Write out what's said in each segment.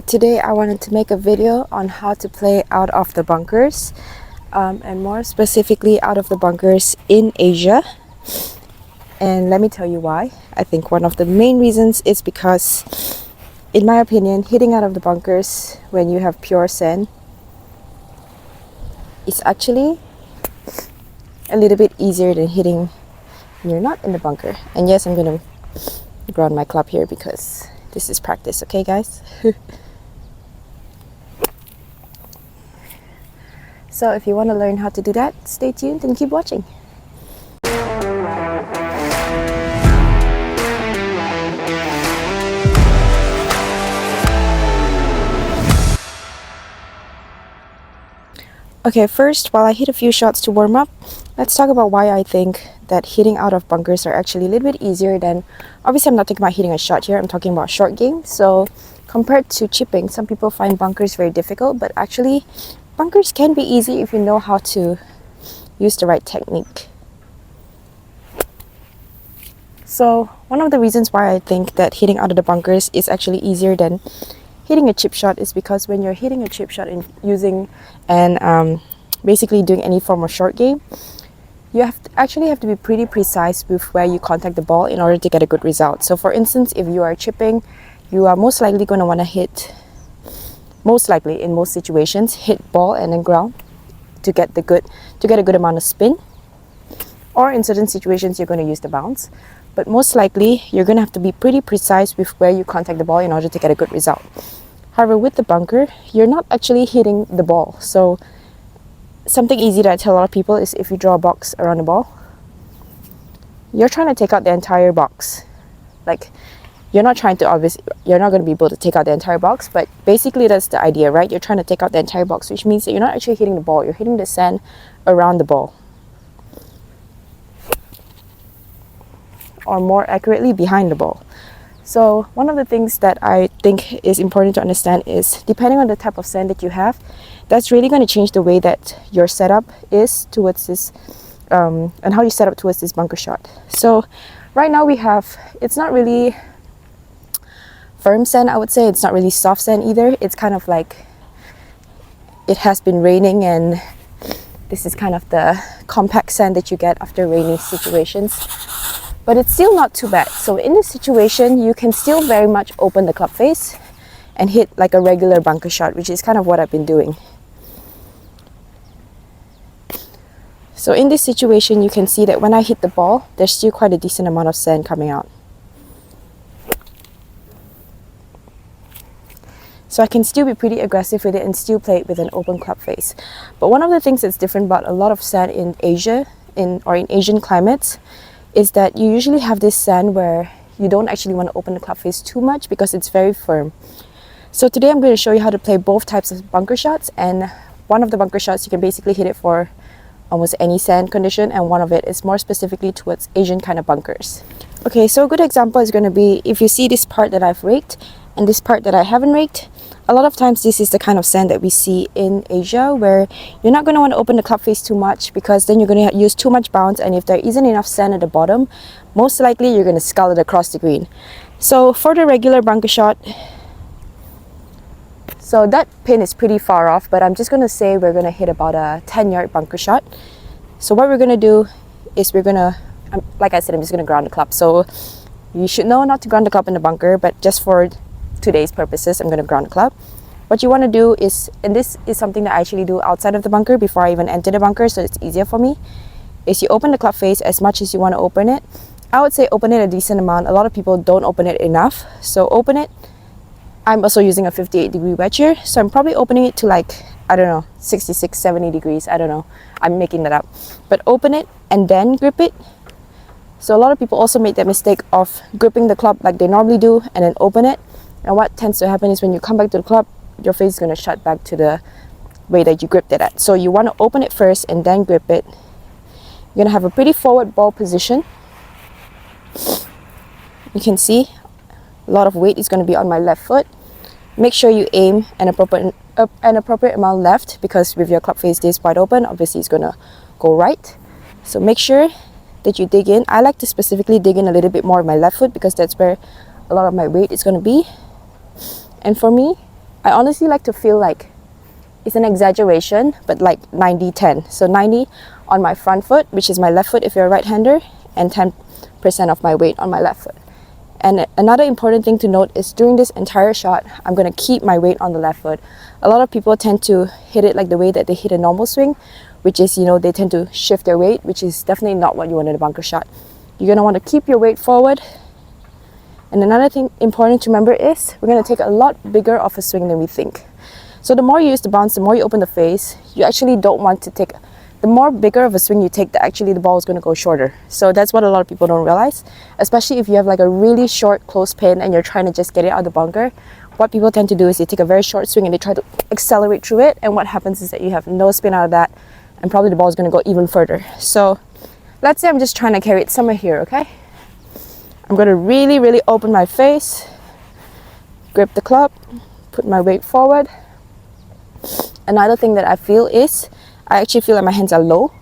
Today I wanted to make a video on how to play out of the bunkers, and more specifically out of the bunkers in Asia. And let me tell you why. I think one of the main reasons is because, in my opinion, hitting out of the bunkers when you have pure sand is actually a little bit easier than hitting when you're not in the bunker. And yes, I'm gonna ground my club here because this is practice, okay guys? So if you want to learn how to do that, stay tuned and keep watching. Okay, first, while I hit a few shots to warm up, let's talk about why I think that hitting out of bunkers are actually a little bit easier than... Obviously, I'm not talking about hitting a shot here, I'm talking about short game. So compared to chipping, some people find bunkers very difficult, but actually bunkers can be easy if you know how to use the right technique. So one of the reasons why I think that hitting out of the bunkers is actually easier than hitting a chip shot is because when you're hitting a chip shot and using and basically doing any form of short game, you actually have to be pretty precise with where you contact the ball in order to get a good result. So for instance, if you are chipping, you are most likely going to want to hit, most likely in most situations, hit ball and then ground to get a good amount of spin. Or in certain situations, you're going to use the bounce. But most likely, you're going to have to be pretty precise with where you contact the ball in order to get a good result. However, with the bunker, you're not actually hitting the ball. So something easy that I tell a lot of people is if you draw a box around the ball, you're trying to take out the entire box. Like, you're not going to be able to take out the entire box, but basically that's the idea, right? You're trying to take out the entire box, which means that you're not actually hitting the ball, you're hitting the sand around the ball. Or more accurately, behind the ball. So one of the things that I think is important to understand is, depending on the type of sand that you have, that's really going to change the way that your setup is towards this, and how you set up towards this bunker shot. So right now it's not really firm sand, I would say. It's not really soft sand either. It's kind of like, it has been raining, and this is kind of the compact sand that you get after rainy situations. But it's still not too bad. So in this situation, you can still very much open the club face and hit like a regular bunker shot, which is kind of what I've been doing. So in this situation, you can see that when I hit the ball, there's still quite a decent amount of sand coming out. So I can still be pretty aggressive with it and still play it with an open club face. But one of the things that's different about a lot of sand in Asia, in Asian climates, is that you usually have this sand where you don't actually want to open the club face too much because it's very firm. So today I'm going to show you how to play both types of bunker shots, and one of the bunker shots you can basically hit it for almost any sand condition, and one of it is more specifically towards Asian kind of bunkers. Okay, so a good example is going to be if you see this part that I've raked and this part that I haven't raked. A lot of times this is the kind of sand that we see in Asia where you're not going to want to open the club face too much, because then you're going to use too much bounce, and if there isn't enough sand at the bottom, most likely you're going to scull it across the green. So for the regular bunker shot, so that pin is pretty far off, but I'm just going to say we're going to hit about a 10-yard bunker shot. So what we're going to do is we're going to, like I said, I'm just going to ground the club. So you should know not to ground the club in the bunker, but just for today's purposes, I'm going to ground the club. What you want to do is, and this is something that I actually do outside of the bunker before I even enter the bunker, so it's easier for me, is you open the club face as much as you want to open it. I would say open it a decent amount. A lot of people don't open it enough, so open it. I'm also using a 58-degree wedge here, so I'm probably opening it to like, I don't know, 66, 70 degrees, I don't know. I'm making that up. But open it and then grip it. So a lot of people also make that mistake of gripping the club like they normally do and then open it. And what tends to happen is when you come back to the club, your face is going to shut back to the way that you gripped it at. So you want to open it first and then grip it. You're going to have a pretty forward ball position. You can see a lot of weight is going to be on my left foot. Make sure you aim an appropriate amount left, because with your club face this wide open, obviously it's going to go right. So make sure that you dig in. I like to specifically dig in a little bit more with my left foot because that's where a lot of my weight is going to be. And for me, I honestly like to feel like it's an exaggeration, but like 90-10. So 90 on my front foot, which is my left foot if you're a right-hander, and 10% of my weight on my left foot. And another important thing to note is during this entire shot, I'm going to keep my weight on the left foot. A lot of people tend to hit it like the way that they hit a normal swing, which is, they tend to shift their weight, which is definitely not what you want in a bunker shot. You're going to want to keep your weight forward. And another thing important to remember is we're going to take a lot bigger of a swing than we think. So the more you use the bounce, the more you open the face, you actually don't want to take, the more bigger of a swing you take, actually the ball is going to go shorter. So that's what a lot of people don't realize, especially if you have like a really short close pin and you're trying to just get it out of the bunker. What people tend to do is they take a very short swing and they try to accelerate through it, and what happens is that you have no spin out of that, and probably the ball is going to go even further. So let's say I'm just trying to carry it somewhere here, okay? I'm going to really, really open my face, grip the club, put my weight forward. Another thing that I feel is, I actually feel like my hands are low.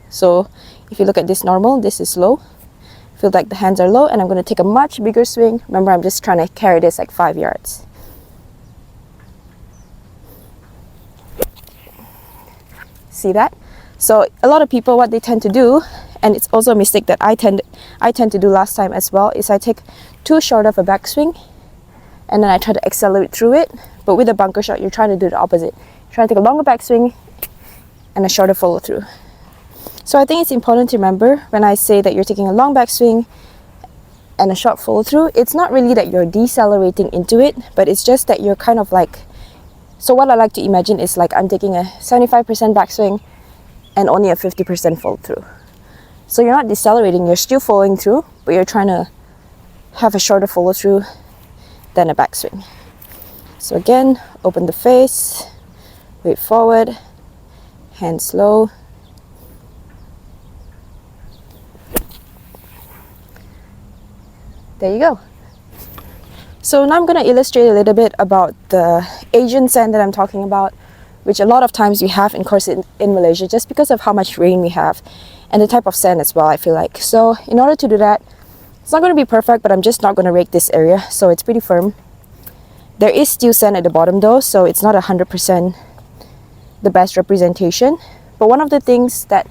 So if you look at this normal, this is low. Feel like the hands are low, and I'm going to take a much bigger swing. Remember, I'm just trying to carry this like 5 yards. See that? So a lot of people, what they tend to do, and it's also a mistake that I tend to do last time as well, is I take too short of a backswing and then I try to accelerate through it. But with a bunker shot, you're trying to do the opposite. You're trying to take a longer backswing and a shorter follow through. So I think it's important to remember when I say that you're taking a long backswing and a short follow through, it's not really that you're decelerating into it, but it's just that you're kind of like, so what I like to imagine is like I'm taking a 75% backswing and only a 50% follow through. So you're not decelerating, you're still following through, but you're trying to have a shorter follow through than a backswing. So again, open the face, weight forward, hands low. There you go. So now I'm going to illustrate a little bit about the Asian sand that I'm talking about, which a lot of times we have in course in Malaysia just because of how much rain we have and the type of sand as well, I feel like. So in order to do that, it's not going to be perfect, but I'm just not going to rake this area, so it's pretty firm. There is still sand at the bottom though, so it's not 100% the best representation. But one of the things that,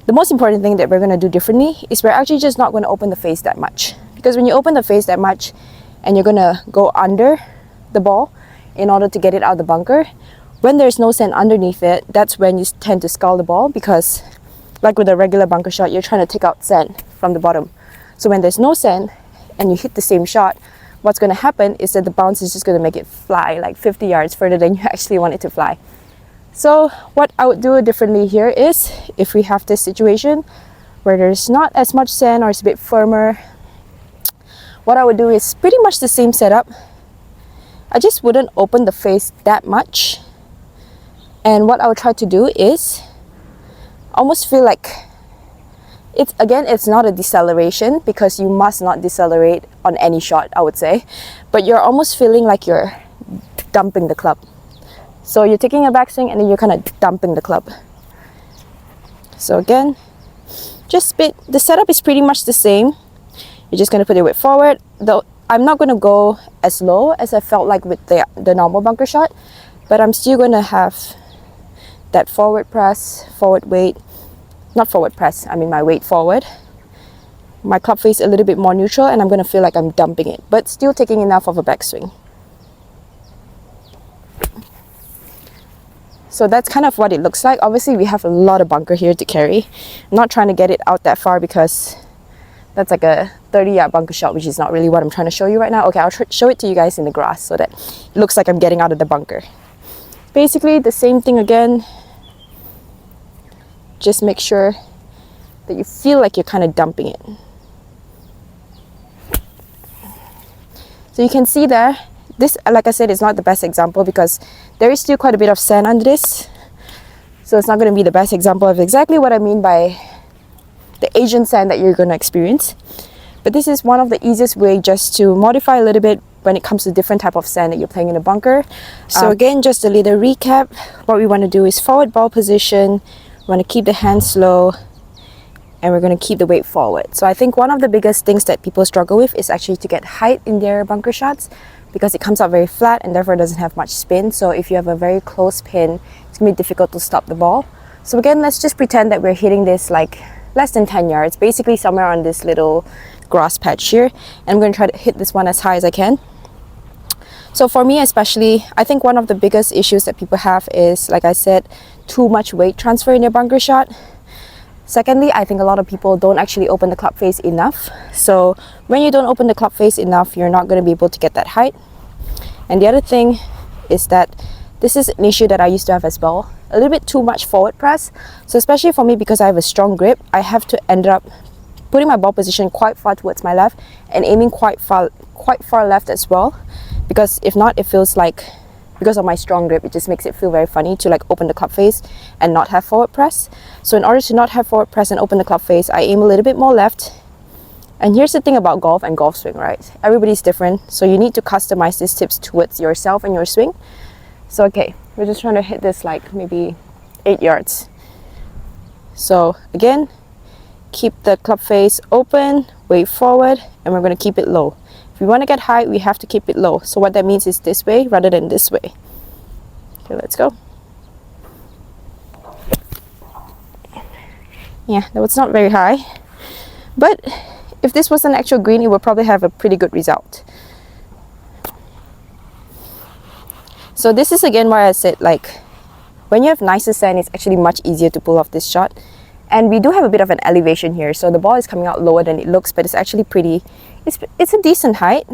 the most important thing that we're going to do differently is we're actually just not going to open the face that much. Because when you open the face that much and you're going to go under the ball in order to get it out of the bunker, when there's no sand underneath it, that's when you tend to scull the ball, because like with a regular bunker shot, you're trying to take out sand from the bottom. So when there's no sand and you hit the same shot, what's going to happen is that the bounce is just going to make it fly like 50 yards further than you actually want it to fly. So what I would do differently here is, if we have this situation where there's not as much sand or it's a bit firmer, what I would do is pretty much the same setup. I just wouldn't open the face that much. And what I would try to do is almost feel like it's not a deceleration, because you must not decelerate on any shot, I would say, but you're almost feeling like you're dumping the club. So you're taking a backswing and then you're kind of dumping the club. So again, the setup is pretty much the same. You're just going to put your weight forward, though I'm not going to go as low as I felt like with the normal bunker shot, but I'm still going to have that forward press, forward weight, not forward press, I mean my weight forward. My club face a little bit more neutral, and I'm going to feel like I'm dumping it, but still taking enough of a backswing. So that's kind of what it looks like. Obviously we have a lot of bunker here to carry. I'm not trying to get it out that far because that's like a 30-yard bunker shot, which is not really what I'm trying to show you right now. Okay, I'll show it to you guys in the grass so that it looks like I'm getting out of the bunker. Basically the same thing again. Just make sure that you feel like you're kind of dumping it. So you can see there, this, like I said, is not the best example because there is still quite a bit of sand under this. So it's not going to be the best example of exactly what I mean by the Asian sand that you're going to experience. But this is one of the easiest way just to modify a little bit when it comes to different type of sand that you're playing in a bunker. So again, just a little recap. What we want to do is forward ball position. We want to keep the hands low, and we're going to keep the weight forward. So I think one of the biggest things that people struggle with is actually to get height in their bunker shots, because it comes out very flat and therefore doesn't have much spin. So if you have a very close pin, it's going to be difficult to stop the ball. So again, let's just pretend that we're hitting this like less than 10 yards, basically somewhere on this little grass patch here. And I'm going to try to hit this one as high as I can. So for me especially, I think one of the biggest issues that people have is, like I said, too much weight transfer in their bunker shot. Secondly, I think a lot of people don't actually open the club face enough. So when you don't open the club face enough, you're not going to be able to get that height. And the other thing is that this is an issue that I used to have as well. A little bit too much forward press. So especially for me, because I have a strong grip, I have to end up putting my ball position quite far towards my left and aiming quite far left as well. Because if not, it feels like, because of my strong grip, it just makes it feel very funny to like open the club face and not have forward press. So in order to not have forward press and open the club face, I aim a little bit more left. And here's the thing about golf and golf swing, right? Everybody's different, so you need to customize these tips towards yourself and your swing. So okay, we're just trying to hit this like maybe 8 yards. So again, keep the club face open, weight forward, and we're going to keep it low. If we want to get high, we have to keep it low. So what that means is this way rather than this way. Okay, let's go. Yeah, that was not very high. But if this was an actual green, it would probably have a pretty good result. So this is again why I said, like, when you have nicer sand, it's actually much easier to pull off this shot. And we do have a bit of an elevation here, so the ball is coming out lower than it looks, but it's actually pretty, it's a decent height.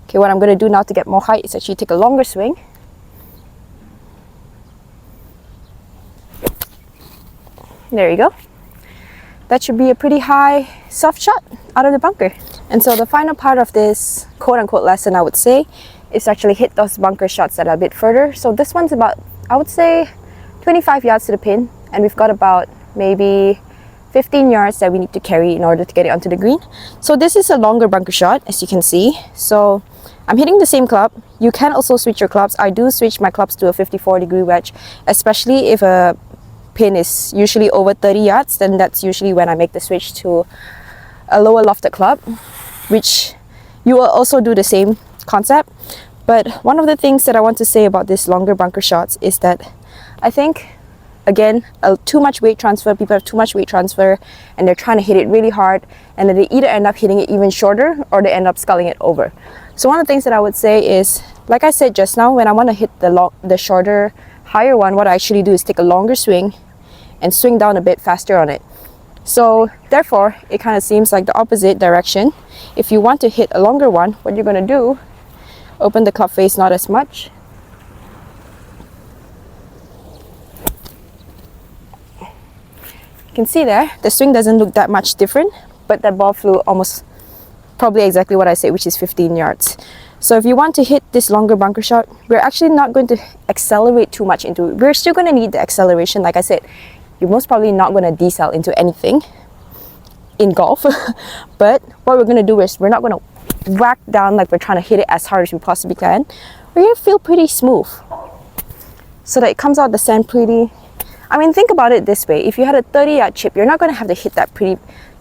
Okay, what I'm going to do now to get more height is actually take a longer swing. There you go. That should be a pretty high, soft shot out of the bunker. And so the final part of this quote-unquote lesson, I would say, is to actually hit those bunker shots that are a bit further. So this one's about, I would say, 25 yards to the pin, and we've got about maybe 15 yards that we need to carry in order to get it onto the green. So this is a longer bunker shot, as you can see. So I'm hitting the same club. You can also switch your clubs. I do switch my clubs to a 54-degree wedge, especially if a pin is usually over 30 yards, then that's usually when I make the switch to a lower lofted club, which you will also do the same concept. But one of the things that I want to say about this longer bunker shots is that I think, again, too much weight transfer. People have too much weight transfer and they're trying to hit it really hard, and then they either end up hitting it even shorter or they end up sculling it over. So one of the things that I would say is, like I said just now, when I want to hit the shorter, higher one, what I actually do is take a longer swing and swing down a bit faster on it. So therefore, it kind of seems like the opposite direction. If you want to hit a longer one, what you're going to do, open the club face not as much. You can see there, the swing doesn't look that much different, but that ball flew almost probably exactly what I said, which is 15 yards. So if you want to hit this longer bunker shot, we're actually not going to accelerate too much into it. We're still going to need the acceleration. Like I said, you're most probably not going to decel into anything in golf. But what we're going to do is we're not going to whack down like we're trying to hit it as hard as we possibly can. We're going to feel pretty smooth so that it comes out the sand pretty. I mean, think about it this way. If you had a 30-yard chip, you're not going to have to hit that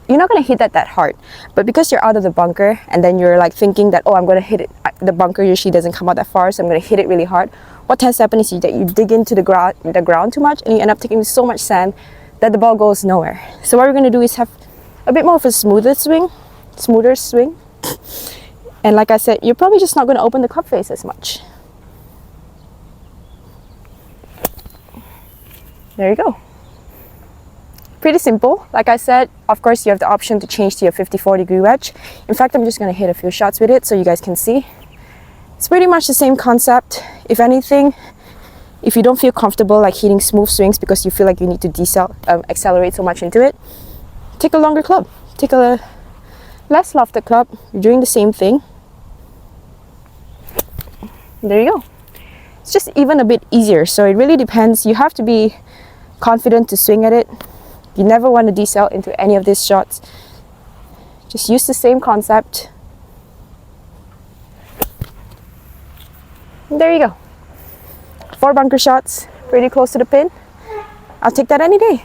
you're not going to hit that hard. But because you're out of the bunker and then you're like thinking that, oh, I'm going to hit it. The bunker usually doesn't come out that far, so I'm going to hit it really hard. What tends to happen is that you dig into the ground too much and you end up taking so much sand that the ball goes nowhere. So what we're going to do is have a bit more of a smoother swing. And like I said, you're probably just not going to open the club face as much. There you go. Pretty simple. Like I said, of course, you have the option to change to your 54-degree wedge. In fact, I'm just going to hit a few shots with it so you guys can see. It's pretty much the same concept. If anything, if you don't feel comfortable like hitting smooth swings because you feel like you need to accelerate so much into it, take a longer club. Take a less lofted club. You're doing the same thing. There you go. It's just even a bit easier. So it really depends. You have to be confident to swing at it. You never want to decel into any of these shots. Just use the same concept. And there you go. 4 bunker shots, pretty close to the pin. I'll take that any day.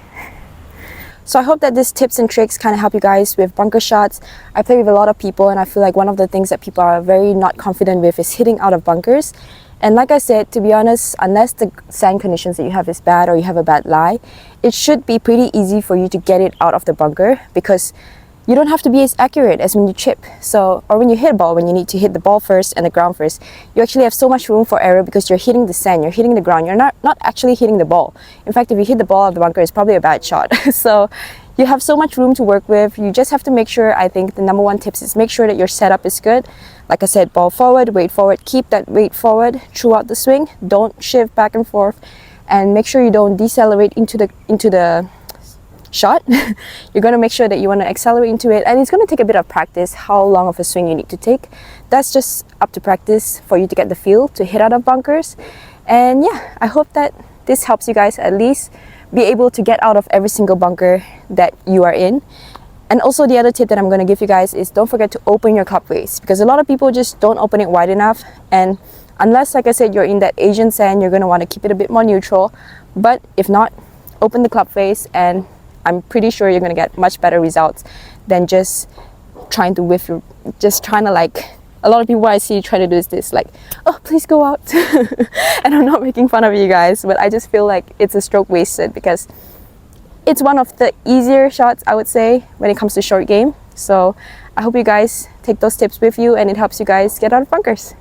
So I hope that these tips and tricks kind of help you guys with bunker shots. I play with a lot of people, and I feel like one of the things that people are very not confident with is hitting out of bunkers. And like I said, to be honest, unless the sand conditions that you have is bad or you have a bad lie, it should be pretty easy for you to get it out of the bunker, because you don't have to be as accurate as when you chip. So, or when you hit a ball, when you need to hit the ball first and the ground first, you actually have so much room for error because you're hitting the sand, you're hitting the ground, you're not actually hitting the ball. In fact, if you hit the ball out of the bunker, it's probably a bad shot. So you have so much room to work with. You just have to make sure, I think the number one tips is make sure that your setup is good. Like I said, ball forward, weight forward, keep that weight forward throughout the swing. Don't shift back and forth, and make sure you don't decelerate into the shot. You're going to make sure that you want to accelerate into it, and it's going to take a bit of practice how long of a swing you need to take. That's just up to practice for you to get the feel to hit out of bunkers. And yeah, I hope that this helps you guys at least be able to get out of every single bunker that you are in. And also the other tip that I'm going to give you guys is don't forget to open your club face, because a lot of people just don't open it wide enough, and unless, like I said, you're in that Asian sand, you're going to want to keep it a bit more neutral. But if not, open the club face, and I'm pretty sure you're going to get much better results than just trying to whiff your, just trying to like, a lot of people I see try to do is this, like, oh, please go out. And I'm not making fun of you guys, but I just feel like it's a stroke wasted, because it's one of the easier shots, I would say, when it comes to short game. So I hope you guys take those tips with you and it helps you guys get out of bunkers.